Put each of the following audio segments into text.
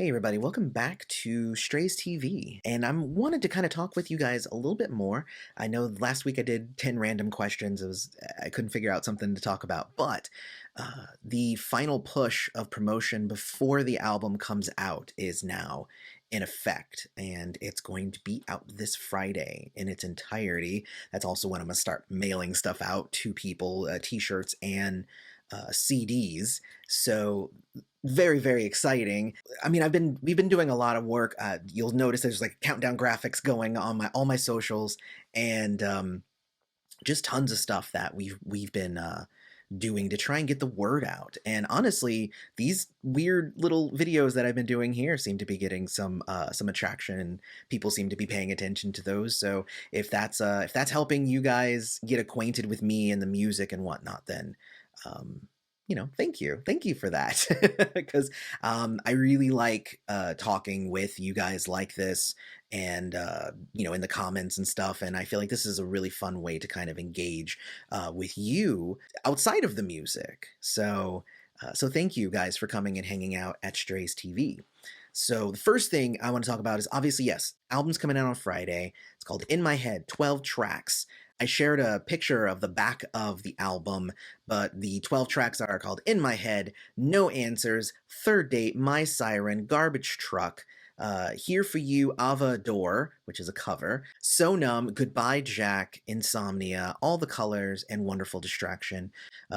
Hey everybody, welcome back to Strays TV. And I wanted to kind of talk with you guys a little bit more. I know last week I did 10 random questions. I couldn't figure out something to talk about, but the final push of promotion before the album comes out is now in effect, and it's going to be out this Friday in its entirety. That's also when I'm going to start mailing stuff out to people, t-shirts and CDs. So very, very exciting. I mean, we've been doing a lot of work. You'll notice there's like countdown graphics going on all my socials, and just tons of stuff that we've been doing to try and get the word out. And honestly, these weird little videos that I've been doing here seem to be getting some attraction, and people seem to be paying attention to those. So if that's helping you guys get acquainted with me and the music and whatnot, then thank you for that. Because I really like talking with you guys like this, and in the comments and stuff, and I feel like this is a really fun way to kind of engage with you outside of the music. So thank you guys for coming and hanging out at Strays TV. So the first thing I want to talk about is, obviously, yes, album's coming out on Friday. It's called In My Head, 12 tracks. I shared a picture of the back of the album, but the 12 tracks are called In My Head, No Answers, Third Date, My Siren, Garbage Truck, Here For You, Ava Adore, which is a cover, So Numb, Goodbye Jack, Insomnia, All the Colors, and Wonderful Distraction.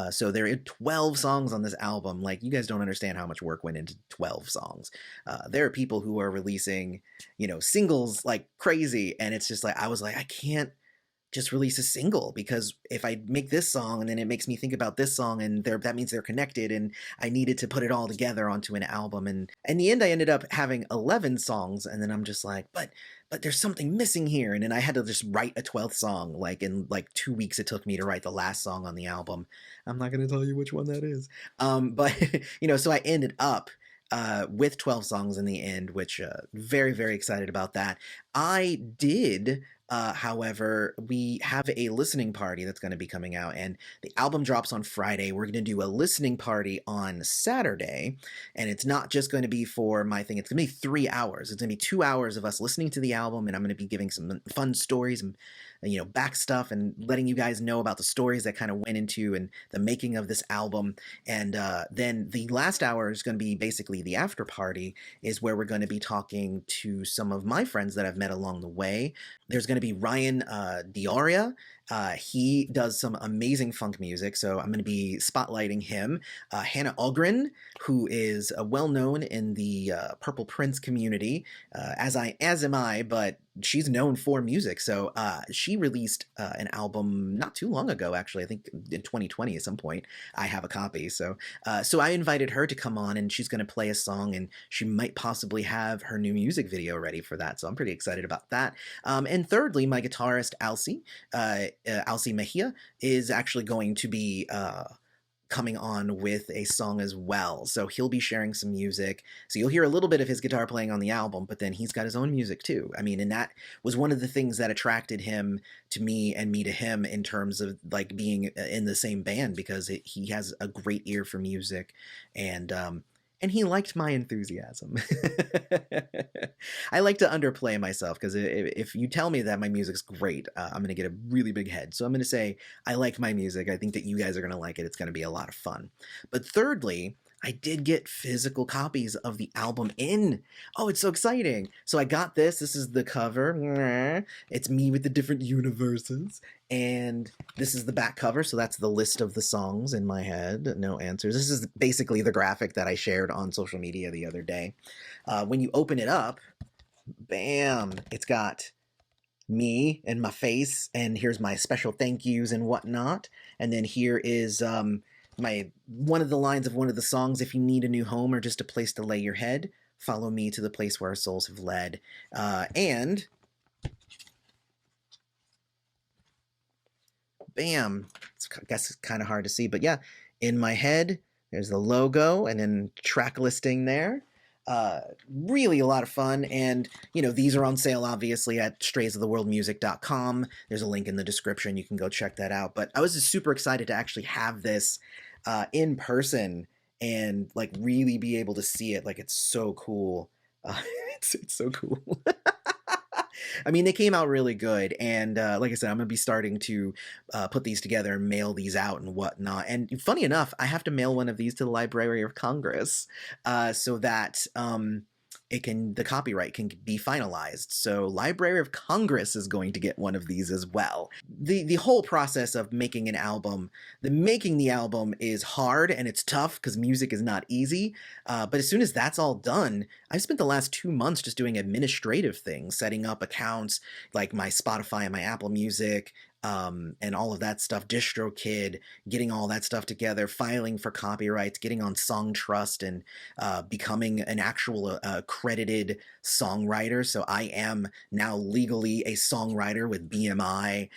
So there are 12 songs on this album. Like, you guys don't understand how much work went into 12 songs. There are people who are releasing, singles like crazy, and it's just like, I was like, I can't just release a single, because if I make this song and then it makes me think about this song, and that means they're connected, and I needed to put it all together onto an album. And in the end I ended up having 11 songs, and then I'm just like, but there's something missing here. And then I had to just write a 12th song. Like, in like 2 weeks it took me to write the last song on the album. I'm not going to tell you which one that is. But so I ended up with 12 songs in the end, which very, very excited about that. I did however, we have a listening party that's going to be coming out, and the album drops on Friday. We're going to do a listening party on Saturday, and it's not just going to be for my thing. It's going to be 3 hours. It's going to be 2 hours of us listening to the album, and I'm going to be giving some fun stories and back stuff, and letting you guys know about the stories that kind of went into and the making of this album. And then the last hour is going to be basically the after party, is where we're going to be talking to some of my friends that I've met along the way. There's going to be Ryan Dioria. He does some amazing funk music, so I'm going to be spotlighting him. Hannah Algren, who is well known in the Purple Prince community, as am I, but she's known for music. So she released an album not too long ago, actually. I think in 2020 at some point. I have a copy. So I invited her to come on, and she's going to play a song, and she might possibly have her new music video ready for that. So I'm pretty excited about that. And thirdly, my guitarist, Alcy Mejia, is actually going to be coming on with a song as well. So he'll be sharing some music. So you'll hear a little bit of his guitar playing on the album, but then he's got his own music too. I mean, and that was one of the things that attracted him to me and me to him, in terms of like being in the same band, because he has a great ear for music, and he liked my enthusiasm. I like to underplay myself, because if you tell me that my music's great, I'm going to get a really big head. So I'm going to say, I like my music. I think that you guys are going to like it. It's going to be a lot of fun. But thirdly, I did get physical copies of the album in. Oh, it's so exciting. So I got this. This is the cover. It's me with the different universes. And this is the back cover. So that's the list of the songs in my head. No answers. This is basically the graphic that I shared on social media the other day. When you open it up, bam, it's got me and my face. And here's my special thank yous and whatnot. And then here is one of the lines of one of the songs: if you need a new home or just a place to lay your head, follow me to the place where our souls have led. And bam, I guess it's kind of hard to see, but yeah, In My Head, there's the logo, and then track listing there. Really a lot of fun. And these are on sale obviously at straysoftheworldmusic.com. There's a link in the description. You can go check that out. But I was just super excited to actually have this in person, and like really be able to see it. Like, it's so cool. Uh, it's so cool. I mean, they came out really good, and like I said, I'm gonna be starting to put these together and mail these out and whatnot. And funny enough, I have to mail one of these to the Library of Congress so that the copyright can be finalized. So Library of Congress is going to get one of these as well. The whole process of making an album, making the album is hard and it's tough because music is not easy. But as soon as that's all done, I've spent the last 2 months just doing administrative things, setting up accounts like my Spotify and my Apple Music, and all of that stuff, DistroKid, getting all that stuff together, filing for copyrights, getting on Song Trust, and becoming an actual accredited songwriter. So I am now legally a songwriter with BMI,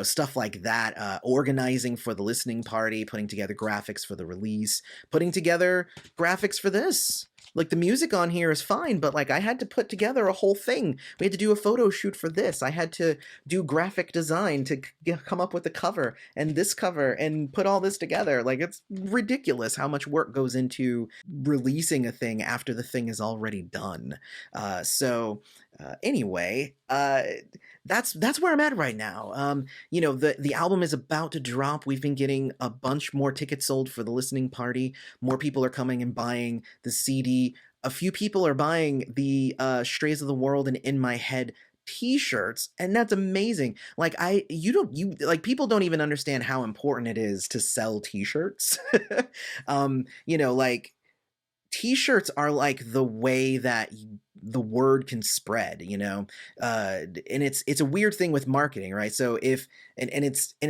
stuff like that. Organizing for the listening party, putting together graphics for the release, putting together graphics for this. Like, the music on here is fine, but like, I had to put together a whole thing. We had to do a photo shoot for this. I had to do graphic design to come up with the cover and this cover and put all this together. Like, it's ridiculous how much work goes into releasing a thing after the thing is already done. Anyway, that's where I'm at right now. The album is about to drop. We've been getting a bunch more tickets sold for the listening party. More people are coming and buying the CD. A few people are buying the Strays of the World and In My Head t-shirts, and that's amazing. Like, people don't even understand how important it is to sell t-shirts. Like, t-shirts are like the way that the word can spread, and it's a weird thing with marketing, right? So it's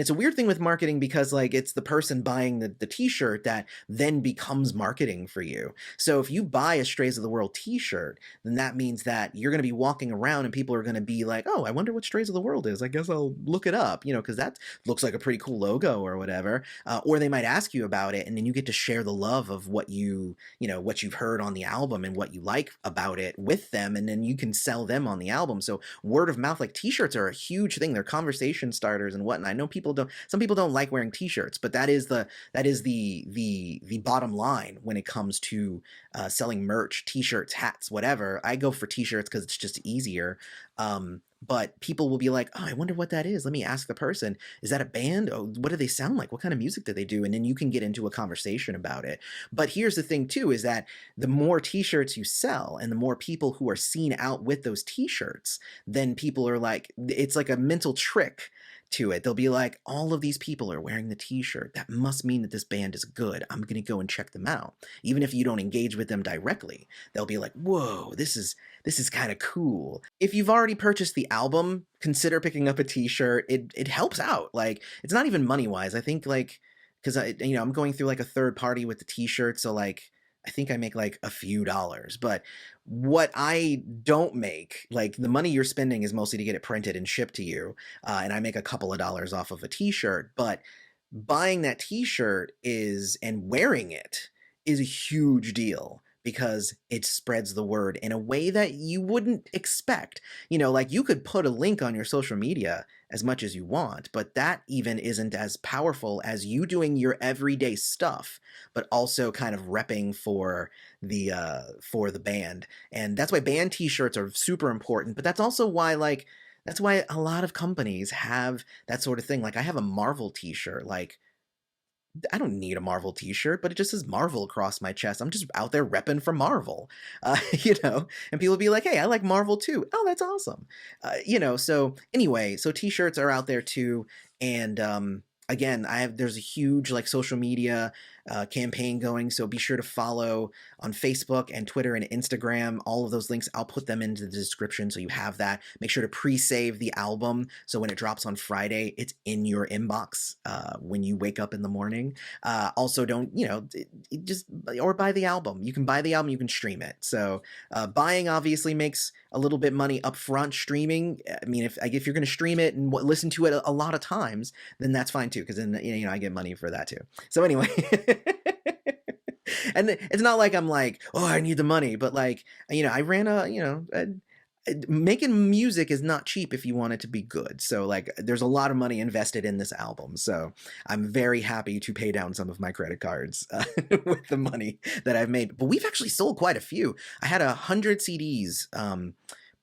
a weird thing with marketing because, like, it's the person buying the t-shirt that then becomes marketing for you. So if you buy a Strays of the World t-shirt, then that means that you're going to be walking around and people are going to be like, oh, I wonder what Strays of the World is. I guess I'll look it up, because that looks like a pretty cool logo or whatever. Or they might ask you about it, and then you get to share the love of what what you've heard on the album and what you like about it with them, and then you can sell them on the album. So word of mouth, like, t-shirts are a huge thing. They're conversation starters and whatnot. I know some people don't like wearing t-shirts, but that is the bottom line when it comes to selling merch, t-shirts, hats, whatever. I go for t-shirts because it's just easier. But people will be like, oh, I wonder what that is. Let me ask the person, is that a band? Oh, what do they sound like? What kind of music do they do? And then you can get into a conversation about it. But here's the thing too, is that the more t-shirts you sell and the more people who are seen out with those t-shirts, then people are like, it's like a mental trick to it. They'll be like, all of these people are wearing the t-shirt. That must mean that this band is good. I'm going to go and check them out. Even if you don't engage with them directly, they'll be like, whoa, this is kind of cool. If you've already purchased the album, consider picking up a t-shirt. It helps out. Like, it's not even money-wise. I think, like, because I'm going through like a third party with the t-shirt, so like, I think I make like a few dollars. But what I don't make, like, the money you're spending is mostly to get it printed and shipped to you, and I make a couple of dollars off of a t-shirt. But buying that t-shirt and wearing it is a huge deal, because it spreads the word in a way that you wouldn't expect. Like, you could put a link on your social media as much as you want, but that even isn't as powerful as you doing your everyday stuff, but also kind of repping for the band. And that's why band t-shirts are super important, but that's also why, like, that's why a lot of companies have that sort of thing. Like, I have a Marvel t-shirt. Like, I don't need a Marvel t-shirt, but it just says Marvel across my chest. I'm just out there repping for Marvel, and people be like, hey, I like Marvel too. Oh, that's awesome. So anyway, so t-shirts are out there too. And, again, there's a huge, like, social media campaign going, so be sure to follow on Facebook and Twitter and Instagram. All of those links, I'll put them into the description so you have that. Make sure to pre-save the album so when it drops on Friday, it's in your inbox when you wake up in the morning. Also, don't, or buy the album. You can buy the album, you can stream it. So buying obviously makes a little bit money up front. Streaming, I mean, if you're going to stream it and listen to it a lot of times, then that's fine too, because then I get money for that too. So anyway. And it's not like I'm like, oh, I need the money, but, like, I ran making music is not cheap if you want it to be good. So like there's a lot of money invested in this album. So I'm very happy to pay down some of my credit cards with the money that I've made. But we've actually sold quite a few. I had 100 CDs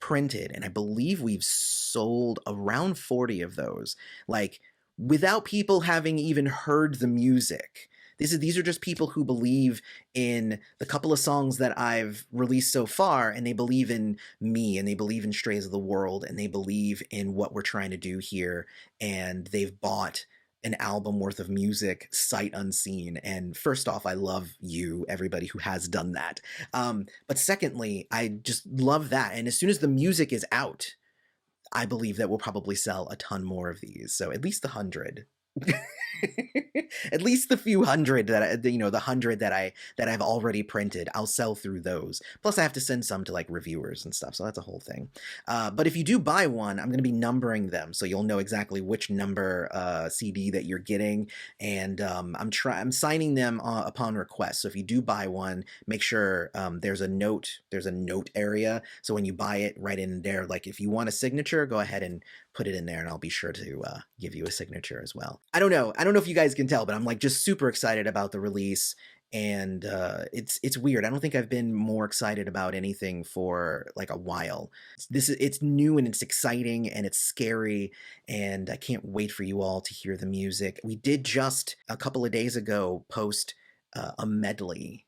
printed, and I believe we've sold around 40 of those. Like without people having even heard the music. These are just people who believe in the couple of songs that I've released so far, and they believe in me, and they believe in Strays of the World, and they believe in what we're trying to do here, and they've bought an album worth of music sight unseen. And first off, I love you, everybody who has done that. But secondly, I just love that. And as soon as the music is out, I believe that we'll probably sell a ton more of these. So at least 100. At least the few hundred that the 100 that I've already printed, I'll sell through those. Plus I have to send some to like reviewers and stuff, so that's a whole thing. But if you do buy one, I'm going to be numbering them, so you'll know exactly which number CD that you're getting. And I'm signing them upon request. So if you do buy one, make sure there's a note area, so when you buy it, right in there, like if you want a signature, go ahead and put it in there, and I'll be sure to give you a signature as well. I don't know if you guys can tell, but I'm like just super excited about the release, and it's weird. I don't think I've been more excited about anything for like a while. It's new, and it's exciting, and it's scary, and I can't wait for you all to hear the music. We did just a couple of days ago post a medley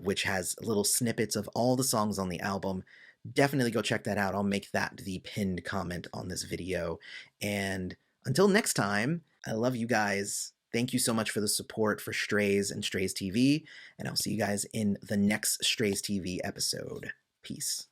which has little snippets of all the songs on the album. Definitely go check that out. I'll make that the pinned comment on this video. And until next time, I love you guys. Thank you so much for the support for Strays and Strays TV, and I'll see you guys in the next Strays TV episode. Peace.